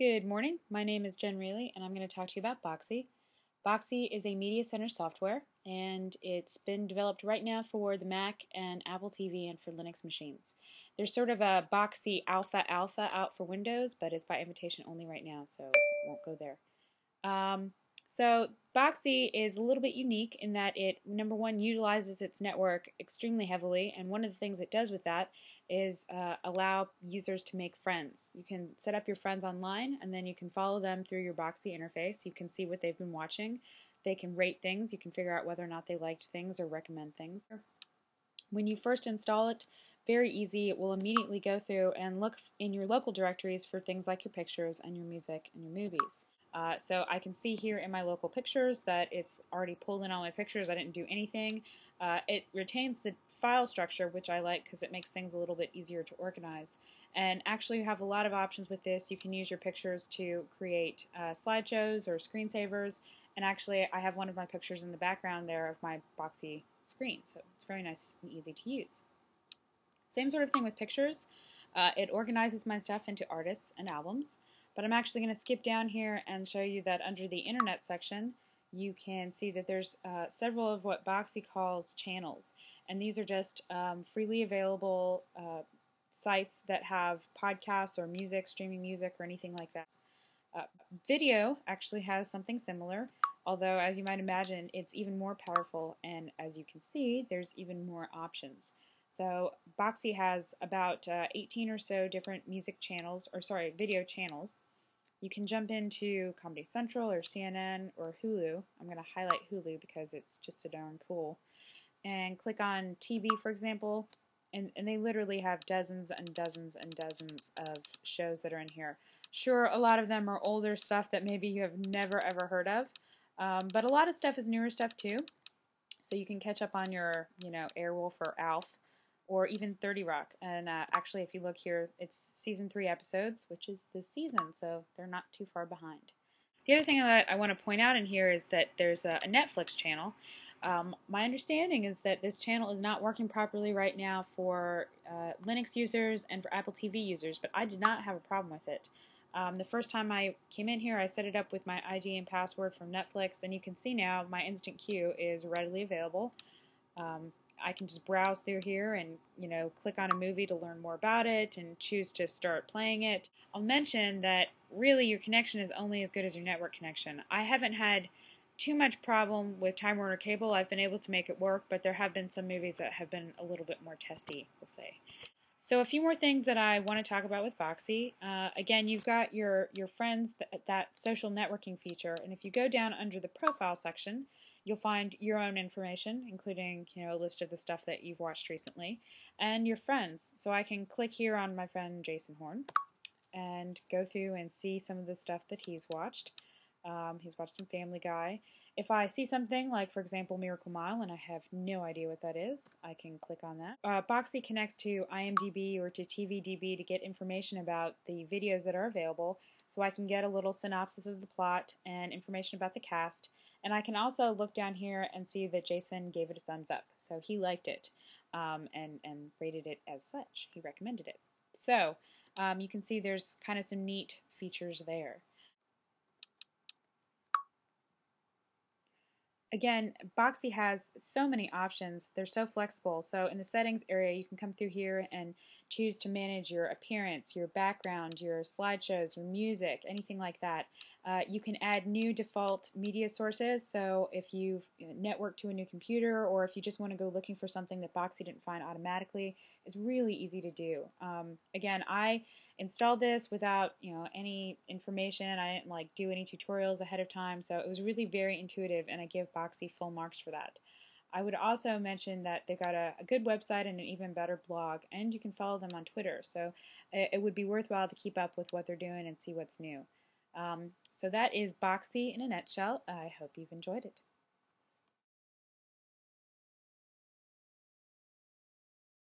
Good morning. My name is Jen Reilly, and I'm going to talk to you about Boxee. Boxee is a media center software, and it's been developed right now for the Mac and Apple TV and for Linux machines. There's sort of a Boxee Alpha out for Windows, but it's by invitation only right now, so won't go there. So Boxee is a little bit unique in that it, number one, utilizes its network extremely heavily, and one of the things it does with that is allow users to make friends. You can set up your friends online, and then you can follow them through your Boxee interface. You can see what they've been watching. They can rate things. You can figure out whether or not they liked things or recommend things. When you first install it, very easy, it will immediately go through and look in your local directories for things like your pictures and your music and your movies. So I can see here in my local pictures that it's already pulled in all my pictures. I didn't do anything. It retains the file structure, which I like because it makes things a little bit easier to organize. And actually you have a lot of options with this. You can use your pictures to create slideshows or screensavers. And actually I have one of my pictures in the background there of my Boxee screen. So it's very nice and easy to use. Same sort of thing with pictures. It organizes my stuff into artists and albums. But I'm actually going to skip down here and show you that under the Internet section, you can see that there's several of what Boxee calls channels. And these are just freely available sites that have podcasts or music, streaming music, or anything like that. Video actually has something similar, although as you might imagine, it's even more powerful, and as you can see, there's even more options. So Boxee has about 18 or so different video channels. You can jump into Comedy Central or CNN or Hulu. I'm going to highlight Hulu because it's just so darn cool. And click on TV, for example, and they literally have dozens and dozens and dozens of shows that are in here. Sure, a lot of them are older stuff that maybe you have never ever heard of, but a lot of stuff is newer stuff too. So you can catch up on your, Airwolf or Alf, or even 30 Rock. And actually, if you look here, it's season 3 episodes, which is this season, so they're not too far behind. The other thing that I want to point out in here is that there's a Netflix channel. My understanding is that this channel is not working properly right now for Linux users and for Apple TV users, but I did not have a problem with it. The first time I came in here, I set it up with my ID and password from Netflix, and you can see now my instant queue is readily available. I can just browse through here and, click on a movie to learn more about it and choose to start playing it. I'll mention that really your connection is only as good as your network connection. I haven't had too much problem with Time Warner Cable. I've been able to make it work, but there have been some movies that have been a little bit more testy, we'll say. So a few more things that I want to talk about with Boxee. Again, you've got your friends, that social networking feature, and if you go down under the profile section, you'll find your own information, including a list of the stuff that you've watched recently, and your friends. So I can click here on my friend Jason Horn and go through and see some of the stuff that he's watched. He's watched some Family Guy. If I see something like, for example, Miracle Mile, and I have no idea what that is, I can click on that. Boxee connects to IMDb or to TVDB to get information about the videos that are available, so I can get a little synopsis of the plot and information about the cast. And I can also look down here and see that Jason gave it a thumbs up, so he liked it and rated it as such. He recommended it. So you can see there's kind of some neat features there. Again, Boxee has so many options. They're so flexible. So in the settings area, you can come through here and choose to manage your appearance, your background, your slideshows, your music, anything like that. You can add new default media sources. So if you've networked to a new computer, or if you just want to go looking for something that Boxee didn't find automatically, it's really easy to do. Again, I installed this without any information. I didn't do any tutorials ahead of time, so it was really very intuitive, and I give Boxee full marks for that. I would also mention that they've got a good website and an even better blog, and you can follow them on Twitter, so it would be worthwhile to keep up with what they're doing and see what's new. So that is Boxee in a nutshell. I hope you've enjoyed it.